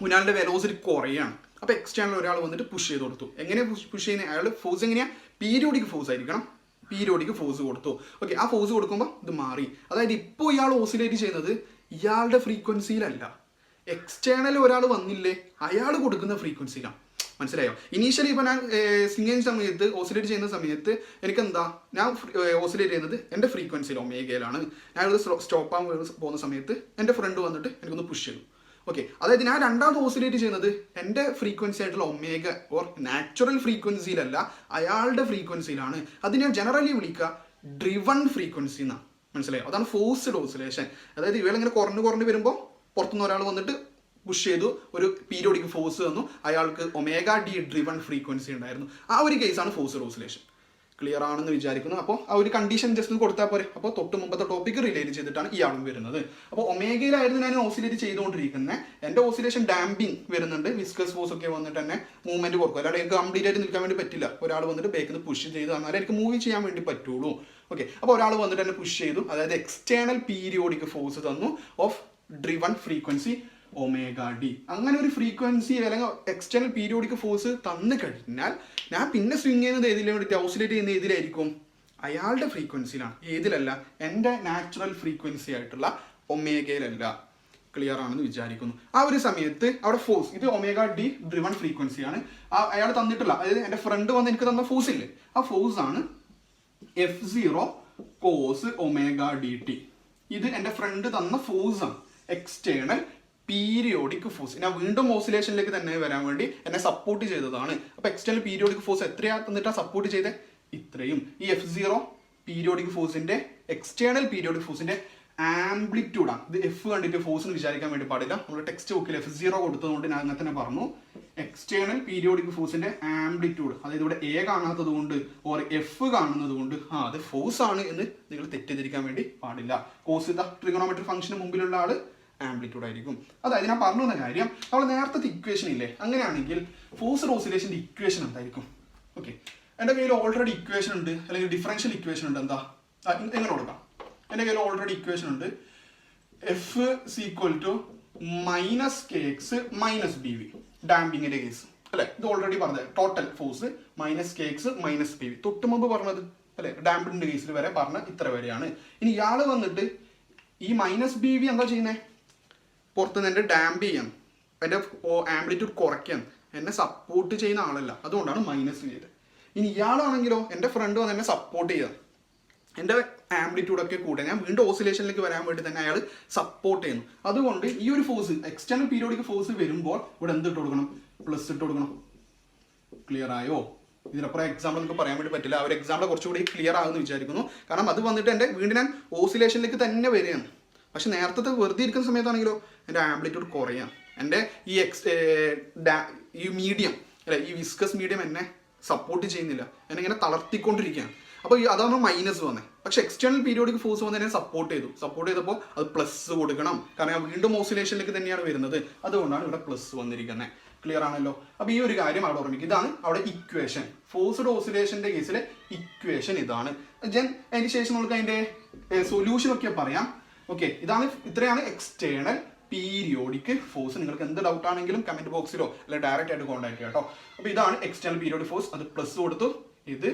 ഇയാളുടെ വെലോസിറ്റി കുറയാണ്. അപ്പോൾ എക്സ്റ്റേണൽ ഒരാൾ വന്നിട്ട് പുഷ് ചെയ്ത് കൊടുത്തു. എങ്ങനെയാണ് പുഷ് ചെയ്യുന്നത്? അയാൾ ഫോഴ്സ് എങ്ങനെയാണ്? പീരിയോഡിക് ഫോഴ്സ് ആയിരിക്കണം. പീരിയോഡിക് ഫോഴ്സ് കൊടുത്തു. ഓക്കെ, ആ ഫോഴ്സ് കൊടുക്കുമ്പോൾ ഇത് മാറി. അതായത് ഇപ്പോൾ ഇയാൾ ഓസിലേറ്റ് ചെയ്യുന്നത് ഇയാളുടെ ഫ്രീക്വൻസിയിലല്ല, എക്സ്റ്റേണൽ ഒരാൾ വന്നില്ലേ അയാൾ കൊടുക്കുന്ന ഫ്രീക്വൻസിയിലാണ്. മനസ്സിലായോ? ഇനീഷ്യലി ഇപ്പോൾ ഞാൻ സ്വിങ് ചെയ്യുന്ന സമയത്ത്, ഓസിലേറ്റ് ചെയ്യുന്ന സമയത്ത് എനിക്ക് എന്താ, ഞാൻ ഓസിലേറ്റ് ചെയ്യുന്നത് എൻ്റെ ഫ്രീക്വൻസിയിൽ ഒമേഗയിലാണ്. ഞാനത് സ്റ്റോപ്പ് ആകാൻ പോകുന്ന സമയത്ത് എൻ്റെ ഫ്രണ്ട് വന്നിട്ട് എനിക്കൊന്ന് പുഷ് ചെയ്തു. ഓക്കെ, അതായത് ഞാൻ രണ്ടാമത് ഓസിലേറ്റ് ചെയ്യുന്നത് എൻ്റെ ഫ്രീക്വൻസി ആയിട്ടുള്ള ഒമേഗ ഓർ നാച്ചുറൽ ഫ്രീക്വൻസിയിലല്ല, അയാളുടെ ഫ്രീക്വൻസിയിലാണ്. അത് ഞാൻ ജനറലി വിളിക്കുക ഡ്രിവൺ ഫ്രീക്വൻസി എന്നാണ്. മനസ്സിലായോ? അതാണ് ഫോഴ്സ്ഡ് ഓസിലേഷൻ. അതായത് ഇവളിങ്ങനെ കുറഞ്ഞ് വരുമ്പോൾ പുറത്തുനിന്ന് ഒരാൾ വന്നിട്ട് പുഷ് ചെയ്തു, ഒരു പീരിയോഡിക് ഫോഴ്സ് തന്നു, അയാൾക്ക് ഒമേഗ ഡി ഡ്രിവൺ ഫ്രീക്വൻസി ഉണ്ടായിരുന്നു. ആ ഒരു കേസാണ് ഫോഴ്സ്ഡ് ഓസിലേഷൻ. ക്ലിയർ ആണെന്ന് വിചാരിക്കുന്നു. അപ്പോൾ ആ ഒരു കണ്ടീഷൻ ജസ്റ്റ് കൊടുത്താൽ പോരെ. അപ്പോൾ തൊട്ട് മുമ്പത്തെ ടോപ്പിക്ക് റിലേറ്റ് ചെയ്തിട്ടാണ് ഇയാളും വരുന്നത്. അപ്പോൾ ഒമേഗയിലായിരുന്നു ഞാൻ ഓസിലേറ്റ് ചെയ്തുകൊണ്ടിരിക്കുന്നത്. എൻ്റെ ഓസിലേഷൻ ഡാമ്പിങ് വരുന്നുണ്ട്, വിസ്കസ് ഫോഴ്സ് ഒക്കെ വന്നിട്ട് തന്നെ മൂവ്മെന്റ് കുറക്കും. അല്ലാതെ എനിക്ക് കംപ്ലീറ്റ് ആയിട്ട് നിൽക്കാൻ വേണ്ടി പറ്റില്ല. ഒരാൾ വന്നിട്ട് ബേക്കിൽ നിന്ന് പുഷ് ചെയ്ത് തന്നാലേ എനിക്ക് മൂവ് ചെയ്യാൻ വേണ്ടി പറ്റുള്ളൂ. ഓക്കെ, അപ്പോൾ ഒരാൾ വന്നിട്ട് തന്നെ പുഷ് ചെയ്തു, അതായത് എക്സ്റ്റേണൽ പീരിയോഡിക് ഫോഴ്സ് തന്നു of driven frequency omega D. അങ്ങനെ ഒരു ഫ്രീക്വൻസി അല്ലെങ്കിൽ എക്സ്റ്റേണൽ പീരിയോഡിക് ഫോഴ്സ് തന്നു കഴിഞ്ഞാൽ ഞാൻ പിന്നെ സ്വിങ് ചെയ്യുന്നത് ഏതിലും വേണ്ടിയിട്ട്, ഓസിലേറ്റ് ചെയ്യുന്ന ഏതിലായിരിക്കും? അയാളുടെ ഫ്രീക്വൻസിയിലാണ്. ഏതിലല്ല? എൻ്റെ നാച്ചുറൽ ഫ്രീക്വൻസി ആയിട്ടുള്ള ഒമേഗയിലല്ല. ക്ലിയർ ആണെന്ന് വിചാരിക്കുന്നു. ആ ഒരു സമയത്ത് അവിടെ ഫോഴ്സ്, ഇത് ഒമേഗ ഡി ഡ്രിവൺ ഫ്രീക്വൻസിയാണ്. അയാൾ തന്നിട്ടില്ല, അതായത് എൻ്റെ ഫ്രണ്ട് വന്ന് എനിക്ക് തന്ന ഫോഴ്സ് ഇല്ലേ, ആ ഫോഴ്സ് ആണ് F0 cos omega D T. ഇത് എൻ്റെ ഫ്രണ്ട് തന്ന ഫോഴ്സ് ആണ്, എക്സ്റ്റേണൽ പീരിയോഡിക് ഫോഴ്സ്. ഞാൻ വീണ്ടും ഓസിലേഷനിലേക്ക് തന്നെ വരാൻ വേണ്ടി എന്നെ സപ്പോർട്ട് ചെയ്തതാണ്. അപ്പോൾ എക്സ്റ്റേണൽ പീരിയോഡിക് ഫോഴ്സ് എത്രയാ തന്നിട്ടാണ് സപ്പോർട്ട് ചെയ്തത്? ഇത്രയും. ഈ F0 പീരിയോഡിക് ഫോഴ്സിന്റെ, എക്സ്റ്റേണൽ പീരിയോഡിക് ഫോഴ്സിന്റെ ആംപ്ലിറ്റ്യൂഡാണ്. ഇത് എഫ് കണ്ടിട്ട് ഫോഴ്സ് എന്ന് വിചാരിക്കാൻ വേണ്ടി പാടില്ല. നമ്മൾ ടെക്സ്റ്റ് ബുക്കിൽ F0 കൊടുത്തതുകൊണ്ട് ഞാൻ അങ്ങനെ തന്നെ പറഞ്ഞു. എക്സ്റ്റേണൽ പീരിയോഡിക് ഫോഴ്സിന്റെ ആംപ്ലിറ്റ്യൂഡ്, അതായത് ഇവിടെ എ കാണാത്തത് കൊണ്ട് ഓർ എഫ് കാണുന്നത് കൊണ്ട് അത് ഫോഴ്സ് ആണ് എന്ന് നിങ്ങൾ തെറ്റിദ്ധരിക്കാൻ വേണ്ടി പാടില്ല. കോസ് ദ ട്രിഗണോമെട്രി ഫംഗ്ഷന് മുമ്പിലുള്ള ആള് ആംപ്ലിറ്റ്യൂഡ് ആയിരിക്കും. അതായത് ഞാൻ പറഞ്ഞു തന്ന കാര്യം, നമ്മൾ നേരത്തെ ഇക്വേഷൻ ഇല്ലേ, അങ്ങനെയാണെങ്കിൽ ഫോഴ്സ്ഡ് ഓസിലേഷന്റെ ഇക്വേഷൻ എന്തായിരിക്കും? ഓക്കെ, എൻ്റെ കയ്യിൽ ഓൾറെഡി ഇക്വേഷൻ ഉണ്ട്, അല്ലെങ്കിൽ ഡിഫറൻഷ്യൽ ഇക്വേഷൻ ഉണ്ട്. എന്താ, എങ്ങനെ കൊടുക്കാം? എൻ്റെ കയ്യിൽ ഓൾറെഡി ഇക്വേഷൻ ഉണ്ട്. F equal to minus K X minus B V, ഡാമ്പിങ്ങിന്റെ കേസ് അല്ലെ. ഇത് ഓൾറെഡി പറഞ്ഞത് total force minus K X minus B V, തൊട്ട് മുമ്പ് പറഞ്ഞത് അല്ലെ. ഡാമ്പിങ്ങിന്റെ കേസിൽ വരെ പറഞ്ഞ ഇത്ര വരെയാണ്. ഇനി ഇയാള് വന്നിട്ട് ഈ മൈനസ് ബി വി എന്താ ചെയ്യുന്നത്? പുറത്തുനിന്ന് എൻ്റെ ഡാമ്പ് ചെയ്യാൻ, എൻ്റെ ആംപ്ലിറ്റ്യൂഡ് കുറയ്ക്കാൻ എന്നെ സപ്പോർട്ട് ചെയ്യുന്ന ആളല്ല, അതുകൊണ്ടാണ് മൈനസ് ചെയ്തത്. ഇനി ഇയാളാണെങ്കിലോ, എൻ്റെ ഫ്രണ്ട് വന്ന് എന്നെ സപ്പോർട്ട് ചെയ്യാം, എൻ്റെ ആംപ്ലിറ്റ്യൂഡ് ഒക്കെ കൂടെ ഞാൻ വീണ്ടും ഓസിലേഷനിലേക്ക് വരാൻ വേണ്ടി തന്നെ അയാൾ സപ്പോർട്ട് ചെയ്യുന്നു. അതുകൊണ്ട് ഈ ഒരു ഫോഴ്സ്, എക്സ്റ്റേണൽ പീരിയോഡിക് ഫോഴ്സ് വരുമ്പോൾ ഇവിടെ എന്ത് ഇട്ട് കൊടുക്കണം? പ്ലസ് ഇട്ട് കൊടുക്കണം. ക്ലിയർ ആയോ? ഇതിനപ്പുറം എക്സാമ്പിൾ നമുക്ക് പറയാൻ വേണ്ടി പറ്റില്ല. ആ ഒരു എക്സാമ്പിൾ കുറച്ചുകൂടി ക്ലിയർ ആകുമെന്ന് വിചാരിക്കുന്നു. കാരണം അത് വന്നിട്ട് എൻ്റെ വീണ്ടും ഞാൻ ഓസിലേഷനിലേക്ക് തന്നെ വരികയാണ്. പക്ഷെ നേരത്തെ വെറുതെ ഇരിക്കുന്ന സമയത്താണെങ്കിലോ എൻ്റെ ആംപ്ലിറ്റ്യൂഡ് കുറയാം. എൻ്റെ ഈ മീഡിയം അല്ലെ, ഈ വിസ്കസ് മീഡിയം എന്നെ സപ്പോർട്ട് ചെയ്യുന്നില്ല, എന്നെ ഇങ്ങനെ തളർത്തിക്കൊണ്ടിരിക്കുകയാണ്. അപ്പോൾ അതാണ് മൈനസ് വന്നത്. പക്ഷെ എക്സ്റ്റേണൽ പീരിയോഡിക് ഫോഴ്സ് വന്ന് എന്നെ സപ്പോർട്ട് ചെയ്തപ്പോൾ അത് പ്ലസ് കൊടുക്കണം. കാരണം ഞാൻ വീണ്ടും ഓസിലേഷനിലേക്ക് തന്നെയാണ് വരുന്നത്, അതുകൊണ്ടാണ് ഇവിടെ പ്ലസ് വന്നിരിക്കുന്നത്. ക്ലിയർ ആണല്ലോ? അപ്പോൾ ഈ ഒരു കാര്യം അവിടെ ഓർമ്മിക്കും. ഇതാണ് അവിടെ ഇക്വേഷൻ. ഫോഴ്സ്ഡ് ഓസിലേഷന്റെ കേസിലെ ഇക്വേഷൻ ഇതാണ്. അതിന് ശേഷം നമുക്ക് അതിന്റെ സൊല്യൂഷൻ ഒക്കെ പറയാം. ഓക്കെ, ഇത്രയാണ് എക്സ്റ്റേണൽ പീരിയോഡിക് ഫോഴ്സ്. നിങ്ങൾക്ക് എന്ത് ഡൗട്ട് ആണെങ്കിലും കമന്റ് ബോക്സിലോ അല്ലെങ്കിൽ ഡയറക്റ്റ് ആയിട്ട് കോൺടാക്ട് ചെയ്യാം കേട്ടോ. അപ്പോൾ ഇതാണ് എക്സ്റ്റേണൽ പീരിയോഡിക് ഫോഴ്സ്, അത് പ്ലസ് കൊടുത്തു. ഇത്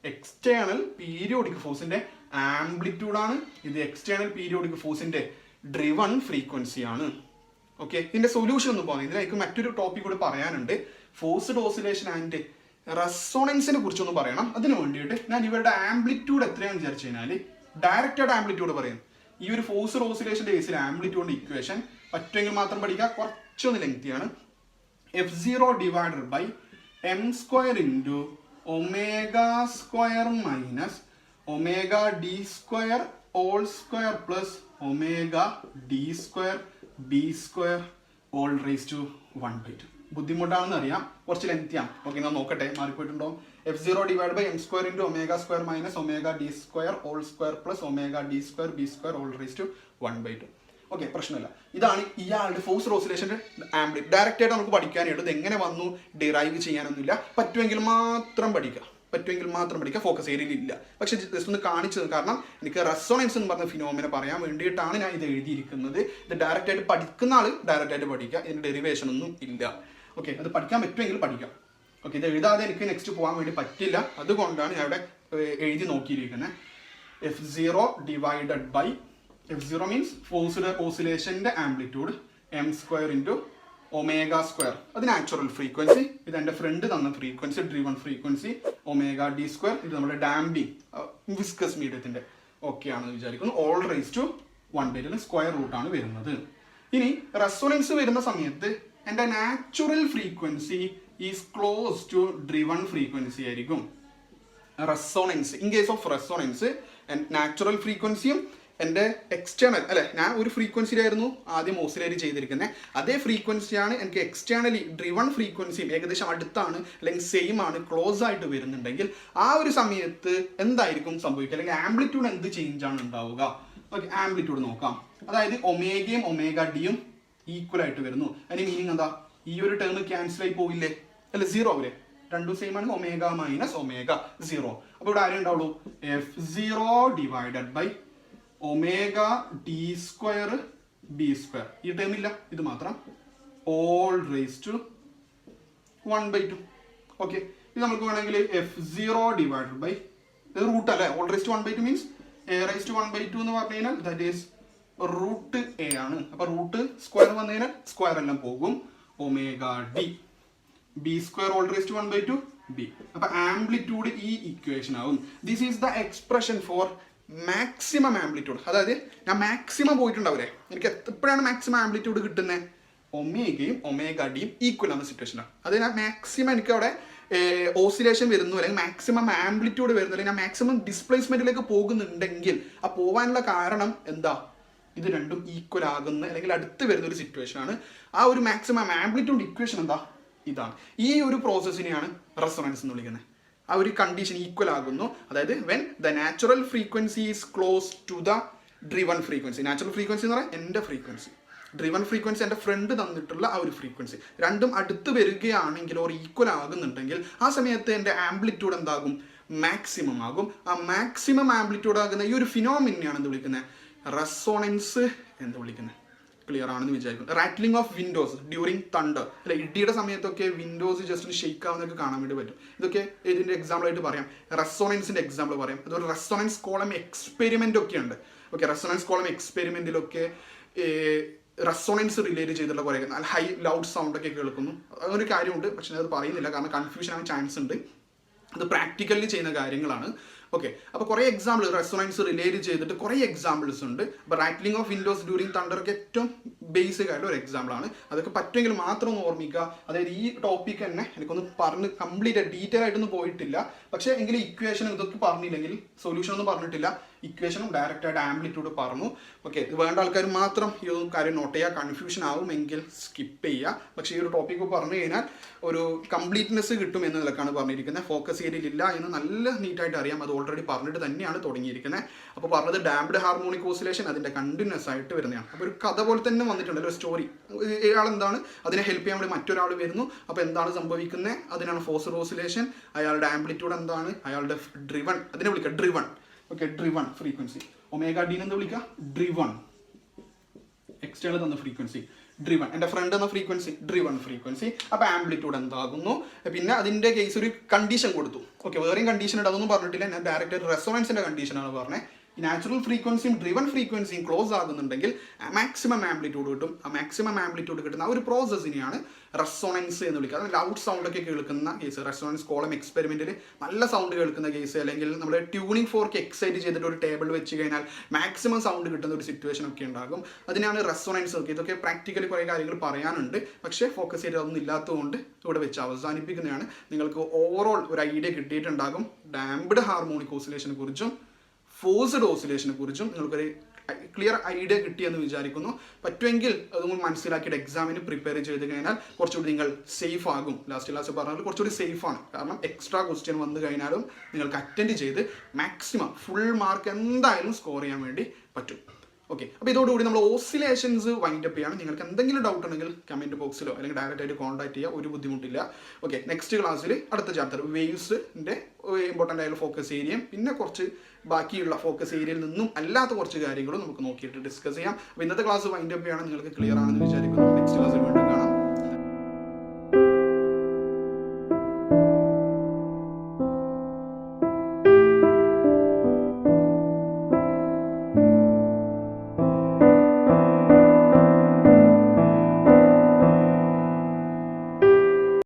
എക്സ്റ്റേണൽ പീരിയോഡിക് ഫോഴ്സിന്റെ ആംപ്ലിറ്റ്യൂഡ് ആണ്. ഇത് എക്സ്റ്റേണൽ പീരിയോഡിക് ഫോഴ്സിന്റെ ഡ്രിവൺ ഫ്രീക്വൻസി ആണ്. ഓക്കെ, ഇതിന്റെ സൊല്യൂഷൻ ഒന്നും പോകുന്നത്, ഇതിലേക്ക് മറ്റൊരു ടോപ്പിക് കൂടി പറയാനുണ്ട്. ഫോഴ്സ്ഡ് ഓസിലേഷൻ ആൻഡ് റെസൊണൻസിനെ കുറിച്ചൊന്നും പറയണം. അതിന് വേണ്ടിയിട്ട് ഞാൻ ഇവരുടെ ആംപ്ലിറ്റ്യൂഡ് എത്രയാണെന്ന് വിചാരിച്ചു കഴിഞ്ഞാൽ ഡയറക്റ്റ് ആയിട്ട് ആംപ്ലിറ്റ്യൂഡ് പറയും. ഈ ഒരു ഫോഴ്സ്ഡ് ഓസിലേഷന്റെ കേസിൽ ആംപ്ലിറ്റ്യൂഡിന്റെ ഇക്വേഷൻ പറ്റുമെങ്കിൽ മാത്രം പഠിക്കുക, കുറച്ചൊന്ന് ലെങ്തിയാണ്. F0 divided by m square into omega square minus omega D square whole square plus omega D square B square whole raise to 1/2. ബുദ്ധിമുട്ടാണെന്ന് അറിയാം, കുറച്ച് ലെങ്തിയാണ്. ഓക്കെ, ഞാൻ നോക്കട്ടെ മാറിപ്പോയിട്ടുണ്ടോ. F0 divide by m square into omega square minus omega D square whole square plus omega D square B square whole raise to 1/2. Okay, പ്രശ്നമില്ല. ഇതാണ് ഇയാളുടെ ഫോഴ്സ്ഡ് ഓസിലേഷൻ്റെ ആംപ്ലിറ്റ്യൂഡ്. ഡയറക്റ്റ് ആയിട്ട് നമുക്ക് പഠിക്കാനായിട്ട് ഇത് എങ്ങനെ വന്നു ഡിറൈവ് ചെയ്യാനൊന്നുമില്ല. പറ്റുമെങ്കിൽ മാത്രം പഠിക്കുക, ഫോക്കസ് ഏരിയയിൽ ഇല്ല. പക്ഷെ ജസ്റ്റ് ഒന്ന് കാണിച്ചത്, കാരണം എനിക്ക് റെസൊണൻസ് എന്ന് പറഞ്ഞ ഫിനോമിന പറയാൻ വേണ്ടിയിട്ടാണ് ഞാൻ ഇത് എഴുതിയിരിക്കുന്നത്. ഇത് ഡയറക്റ്റ് ആയിട്ട് പഠിക്കുന്ന ആൾ ഡയറക്റ്റ് ആയിട്ട് പഠിക്കുക, ഇതിൻ്റെ ഡെറിവേഷൻ ഒന്നും ഇല്ല. ഓക്കെ, അത് പഠിക്കാൻ പറ്റുമെങ്കിൽ പഠിക്കാം. ഓക്കെ, ഇത് എഴുതാതെ എനിക്ക് നെക്സ്റ്റ് പോകാൻ വേണ്ടി പറ്റില്ല, അതുകൊണ്ടാണ് ഞാൻ ഇവിടെ എഴുതി നോക്കിയിരിക്കുന്നത്. F0 divided by F0 means forced ഓസിലേഷൻ്റെ amplitude m² into omega square. അത് നാച്ചുറൽ ഫ്രീക്വൻസി. ഇത് എൻ്റെ ഫ്രണ്ട് തന്ന frequency, driven frequency omega d². ഇത് നമ്മുടെ ഡാമ്പിങ് വിസ്കസ് മീഡിയത്തിൻ്റെ ഓക്കെ ആണെന്ന് വിചാരിക്കുന്നു. ഓൾ റൈസ് ടു 1/2 സ്ക്വയർ റൂട്ടാണ് വരുന്നത്. ഇനി റെസൊണൻസ് വരുന്ന സമയത്ത് എൻ്റെ natural frequency is close to driven frequency ആയിരിക്കും. Resonance, in case of resonance natural ഫ്രീക്വൻസിയും എൻ്റെ എക്സ്റ്റേണൽ അല്ലെ, ഞാൻ ഒരു ഫ്രീക്വൻസിയിലായിരുന്നു ആദ്യം ഓസിലേറ്റ് ചെയ്തിരിക്കുന്നത്. അതേ ഫ്രീക്വൻസിയാണ് എനിക്ക് എക്സ്റ്റേണലി ഡ്രിവൺ ഫ്രീക്വൻസിയും ഏകദേശം അടുത്താണ് അല്ലെങ്കിൽ സെയിം ആണ്, ക്ലോസ് ആയിട്ട് വരുന്നുണ്ടെങ്കിൽ ആ ഒരു സമയത്ത് എന്തായിരിക്കും സംഭവിക്കുക, അല്ലെങ്കിൽ ആംപ്ലിറ്റ്യൂഡ് എന്ത് ചേഞ്ച് ആണ് ഉണ്ടാവുക? ഓക്കെ, ആംപ്ലിറ്റ്യൂഡ് നോക്കാം. അതായത് ഒമേഗയും ഒമേഗ ഡിയും ഈക്വൽ ആയിട്ട് വരുന്നു. അതിന് മീനിങ് എന്താ? ഈ ഒരു ടേം ക്യാൻസൽ ആയി പോവില്ലേ, അല്ല 0 ആവില്ലേ? രണ്ടും സെയിം ആണ്, ഒമേഗ മൈനസ് ഒമേഗ 0. അപ്പോൾ ഇവിടെ ആരും ഉണ്ടാവുള്ളൂ F0 divided by omega d² b². ഈ ടേം ഇല്ല, ഇത് മാത്രം ഓൾ റേസ് ടു 1/2. ഓക്കെ, ഇത് നമുക്ക് വേണമെങ്കിൽ F0 ഡിവൈഡഡ് ബൈ ഇത് റൂട്ട് അല്ലേ, whole raise to 1/2 means a raise to 1/2 എന്ന് പറഞ്ഞു കഴിഞ്ഞാൽ ദാറ്റ് ഈസ് റൂട്ട് a ആണ്. അപ്പൊ റൂട്ട് സ്ക്വയർ വന്നു കഴിഞ്ഞാൽ സ്ക്വയർ എല്ലാം പോകും. Omega d b² whole raise to 1/2 b. അപ്പൊ ആംപ്ലിറ്റ്യൂഡ് ഈ ഇക്വേഷൻ ആവും. This is the expression for maximum amplitude. അതായത് ഞാൻ മാക്സിമം പോയിട്ടുണ്ടാവില്ലേ, എനിക്ക് എപ്പോഴാണ് മാക്സിമം ആംപ്ലിറ്റ്യൂഡ് കിട്ടുന്നത്? ഒമേഗയും ഒമേഗ ഡിയും ഈക്വൽ ആവുന്ന സിറ്റുവേഷനാണ്. അത് ഞാൻ മാക്സിമം എനിക്ക് അവിടെ ഓസിലേഷൻ വരുന്നു, അല്ലെങ്കിൽ മാക്സിമം ആംപ്ലിറ്റ്യൂഡ് വരുന്നു, അല്ലെങ്കിൽ ഞാൻ മാക്സിമം ഡിസ്പ്ലേസ്മെന്റിലേക്ക് പോകുന്നുണ്ടെങ്കിൽ ആ പോകാനുള്ള കാരണം എന്താ? ഇത് രണ്ടും ഈക്വൽ ആകുന്ന അല്ലെങ്കിൽ അടുത്ത് വരുന്ന ഒരു സിറ്റുവേഷൻ ആണ്. ആ ഒരു മാക്സിമം ആംപ്ലിറ്റ്യൂഡ് ഇക്വേഷൻ എന്താ? ഇതാണ്. ഈ ഒരു പ്രോസസ്സിനെയാണ് റെസൊണൻസ് എന്ന് വിളിക്കുന്നത്. ആ ഒരു കണ്ടീഷൻ ഈക്വൽ ആകുന്നു, അതായത് when the natural frequency is close to the driven frequency. Natural frequency എന്ന് പറഞ്ഞാൽ എൻ്റെ ഫ്രീക്വൻസി, ഡ്രിവൺ ഫ്രീക്വൻസി എൻ്റെ ഫ്രണ്ട് തന്നിട്ടുള്ള ആ ഒരു ഫ്രീക്വൻസി, രണ്ടും അടുത്ത് വരികയാണെങ്കിൽ ഓർ ഈക്വൽ ആകുന്നുണ്ടെങ്കിൽ ആ സമയത്ത് എൻ്റെ ആംപ്ലിറ്റ്യൂഡ് എന്താകും? മാക്സിമം ആകും. ആ മാക്സിമം ആംപ്ലിറ്റ്യൂഡ് ആകുന്ന ഈ ഒരു ഫിനോമിനെയാണ് എന്ത് വിളിക്കുന്നത്? റെസൊണൻസ് എന്ന് വിളിക്കുന്നത്. ക്ലിയർ ആണെന്ന് വിചാരിക്കുന്നു. Rattling of Windows during thunder, അല്ലെ ഇടിയുടെ സമയത്തൊക്കെ വിൻഡോസ് ജസ്റ്റ് ഷെയ്ക്ക് ആവുന്നതൊക്കെ കാണാൻ വേണ്ടി പറ്റും. ഇതൊക്കെ ഇതിന്റെ എക്സാമ്പിൾ ആയിട്ട് പറയാം, റെസൊണൻസിന്റെ എക്സാമ്പിൾ പറയാം. അതുപോലെ റെസൊണൻസ് കോളം എക്സ്പെരിമെന്റ് ഒക്കെ ഉണ്ട്. ഓക്കെ, റെസൊണൻസ് കോളം എക്സ്പെരിമെന്റിലൊക്കെ റെസൊണൻസ് റിലേറ്റ് ചെയ്തിട്ടുള്ള കുറേ ഹൈ ലൗഡ് സൗണ്ട് ഒക്കെ കേൾക്കുന്നു. അങ്ങനൊരു കാര്യമുണ്ട്, പക്ഷെ അത് പറയുന്നില്ല കാരണം കൺഫ്യൂഷൻ ആവാൻ ചാൻസ് ഉണ്ട്. അത് പ്രാക്ടിക്കലി ചെയ്യുന്ന കാര്യങ്ങളാണ്. ഓക്കെ, അപ്പോൾ കുറേ എക്സാമ്പിൾ റെസൊണൻസ് റിലേറ്റ് ചെയ്തിട്ട് കുറേ എക്സാമ്പിൾസ് ഉണ്ട്. അപ്പോൾ rattling of Windows during thunder ഒക്കെ ഏറ്റവും ബേസിക് ആയിട്ടുള്ള ഒരു എക്സാമ്പിളാണ്. അതൊക്കെ പറ്റുമെങ്കിൽ മാത്രം ഒന്ന് ഓർമ്മിക്കുക. അതായത് ഈ ടോപ്പിക് തന്നെ എനിക്കൊന്ന് പറഞ്ഞ് കംപ്ലീറ്റ് ഡീറ്റെയിൽ ആയിട്ടൊന്നും പോയിട്ടില്ല, പക്ഷേ എങ്കിലും ഇക്വേഷൻ ഇതൊക്കെ പറഞ്ഞില്ലെങ്കിൽ സൊല്യൂഷൻ ഒന്നും പറഞ്ഞിട്ടില്ല, ഇക്വേഷനും ഡയറക്റ്റ് ആയിട്ട് ആംപ്ലിറ്റ്യൂഡ് പറഞ്ഞു. ഓക്കെ, ഇത് വേണ്ട ആൾക്കാർ മാത്രം ഈ ഒരു കാര്യം നോട്ട് ചെയ്യുക. കൺഫ്യൂഷൻ ആവുമെങ്കിൽ സ്കിപ്പ് ചെയ്യുക. പക്ഷേ ഈ ഒരു ടോപ്പിക്ക് പറഞ്ഞു കഴിഞ്ഞാൽ ഒരു കംപ്ലീറ്റ്നെസ് കിട്ടും എന്ന നിലക്കാണ് പറഞ്ഞിരിക്കുന്നത്. ഫോക്കസ് ഏരിയയിലില്ല എന്ന് നല്ല നീറ്റായിട്ട് അറിയാം, അത് ഓൾറെഡി പറഞ്ഞിട്ട് തന്നെയാണ് തുടങ്ങിയിരിക്കുന്നത്. അപ്പോൾ പറഞ്ഞത് ഡാംപ്ഡ് ഹാർമോണിക് ഓസിലേഷൻ അതിൻ്റെ കണ്ടിന്യൂസ് ആയിട്ട് വരുന്നതാണ്. അപ്പോൾ ഒരു കഥ പോലെ തന്നെ വന്നിട്ടുണ്ടല്ലോ, ഒരു സ്റ്റോറി. ഇയാൾ എന്താണ് അതിനെ ഹെൽപ്പ് ചെയ്യാൻ വേണ്ടി മറ്റൊരാൾ വരുന്നു. അപ്പോൾ എന്താണ് സംഭവിക്കുന്നത്? അതിനാണ് ഫോഴ്സ്ഡ് ഓസിലേഷൻ. അയാളുടെ ആംപ്ലിറ്റ്യൂഡ് എന്താണ്? അയാളുടെ ഡ്രിവൺ, അതിനെ വിളിക്കുക driven. Okay, driven frequency. Omega D എന്ന് വിളിക്കുക ഡ്രിവൺ. എക്സ്റ്റേണൽ തന്ന ഫ്രീക്വൻസി ഡ്രിവൺ, എൻ്റെ ഫ്രണ്ട് എന്ന ഫ്രീക്വൻസി ഡ്രിവൺ ഫ്രീക്വൻസി. അപ്പോൾ ആംപ്ലിറ്റ്യൂഡ് എന്താകുന്നു? പിന്നെ അതിൻ്റെ കേസ് ഒരു കണ്ടീഷൻ കൊടുത്തു. ഓക്കെ, വേറെയും കണ്ടീഷൻ ഉണ്ട്, അതൊന്നും പറഞ്ഞിട്ടില്ല. ഞാൻ ഡയറക്റ്റ് റെസൊണൻസിൻ്റെ കണ്ടീഷനാണ് പറഞ്ഞത്. ഈ നാച്ചുറൽ ഫ്രീക്വൻസിയും ഡ്രിവൺ ഫ്രീക്വൻസിയും ക്ലോസ് ആകുന്നുണ്ടെങ്കിൽ മാക്സിമം ആംപ്ലിറ്റ്യൂഡ് കിട്ടും. ആ മാക്സിമം ആംപ്ലിറ്റ്യൂഡ് കിട്ടുന്ന ആ ഒരു പ്രോസസ്സിനെയാണ് റെസൊണൻസ് എന്ന് വിളിക്കുക. അത് ലൗഡ് സൗണ്ട് ഒക്കെ കേൾക്കുന്ന കേസ്, റെസൊണൻസ് കോളം എക്സ്പെരിമെന്റിൽ നല്ല സൗണ്ട് കേൾക്കുന്ന കേസ്, അല്ലെങ്കിൽ നമ്മൾ ട്യൂണിംഗ് ഫോർക്ക് എക്സൈറ്റ് ചെയ്തിട്ട് ഒരു ടേബിൾ വെച്ച് കഴിഞ്ഞാൽ മാക്സിമം സൗണ്ട് കിട്ടുന്ന ഒരു സിറ്റുവേഷൻ ഒക്കെ ഉണ്ടാകും. അതിനാണ് റെസൊണൻസ്. ഒക്കെ ഇതൊക്കെ പ്രാക്ടിക്കലി കുറേ കാര്യങ്ങൾ പറയാനുണ്ട്, പക്ഷേ ഫോക്കസ് ചെയ്ത് അതൊന്നും ഇല്ലാത്തതുകൊണ്ട് ഇവിടെ വെച്ച് അവസാനിപ്പിക്കുന്നതാണ്. നിങ്ങൾക്ക് ഓവറോൾ ഒരു ഐഡിയ കിട്ടിയിട്ടുണ്ടാകും ഡാംപ്ഡ് ഹാർമോണിക് ഓസിലേഷനെ കുറിച്ചും ഫോഴ്സ്ഡ് ഓസിലേഷനെ കുറിച്ചും നിങ്ങൾക്കൊരു ക്ലിയർ ഐഡിയ കിട്ടിയെന്ന് വിചാരിക്കുന്നു. പറ്റുമെങ്കിൽ അതുകൊണ്ട് മനസ്സിലാക്കിയിട്ട് എക്സാമിന് പ്രിപ്പയർ ചെയ്ത് കഴിഞ്ഞാൽ കുറച്ചുകൂടി നിങ്ങൾ സേഫ് ആകും. ലാസ്റ്റ് പറഞ്ഞാൽ കുറച്ചുകൂടി സേഫാണ്. കാരണം എക്സ്ട്രാ ക്വസ്റ്റ്യൻ വന്നു കഴിഞ്ഞാലും നിങ്ങൾക്ക് അറ്റൻഡ് ചെയ്ത് മാക്സിമം ഫുൾ മാർക്ക് എന്തായാലും സ്കോർ ചെയ്യാൻ വേണ്ടി പറ്റും. ഓക്കെ, അപ്പോൾ ഇതോടുകൂടി നമ്മൾ ഓസിലേഷൻസ് വൈൻഡ് അപ്പ് ചെയ്യാണ്. നിങ്ങൾക്ക് എന്തെങ്കിലും ഡൗട്ട് ഉണ്ടെങ്കിൽ കമൻറ്റ് ബോക്സിലോ അല്ലെങ്കിൽ ഡയറക്റ്റ് ആയിട്ട് കോൺടാക്ട് ചെയ്യുക, ഒരു ബുദ്ധിമുട്ടില്ല. ഓക്കെ, നെക്സ്റ്റ് ക്ലാസ്സിൽ അടുത്ത ചാപ്റ്റർ വേവ്സിൻ്റെ ഇമ്പോർട്ടൻ്റ് ആയുള്ള ഫോക്കസ് ഏരിയയും പിന്നെ കുറച്ച് ബാക്കിയുള്ള ഫോക്കസ് ഏരിയയിൽ നിന്നും അല്ലാത്ത കുറച്ച് കാര്യങ്ങളും നമുക്ക് നോക്കിയിട്ട് ഡിസ്കസ് ചെയ്യാം. അപ്പോൾ ഇന്നത്തെ ക്ലാസ് വൈൻഡ് അപ്പ് ചെയ്യാണ്. നിങ്ങൾക്ക് ക്ലിയർ ആണെന്ന് വിചാരിക്കുന്നു. നെക്സ്റ്റ് ക്ലാസ്സിൽ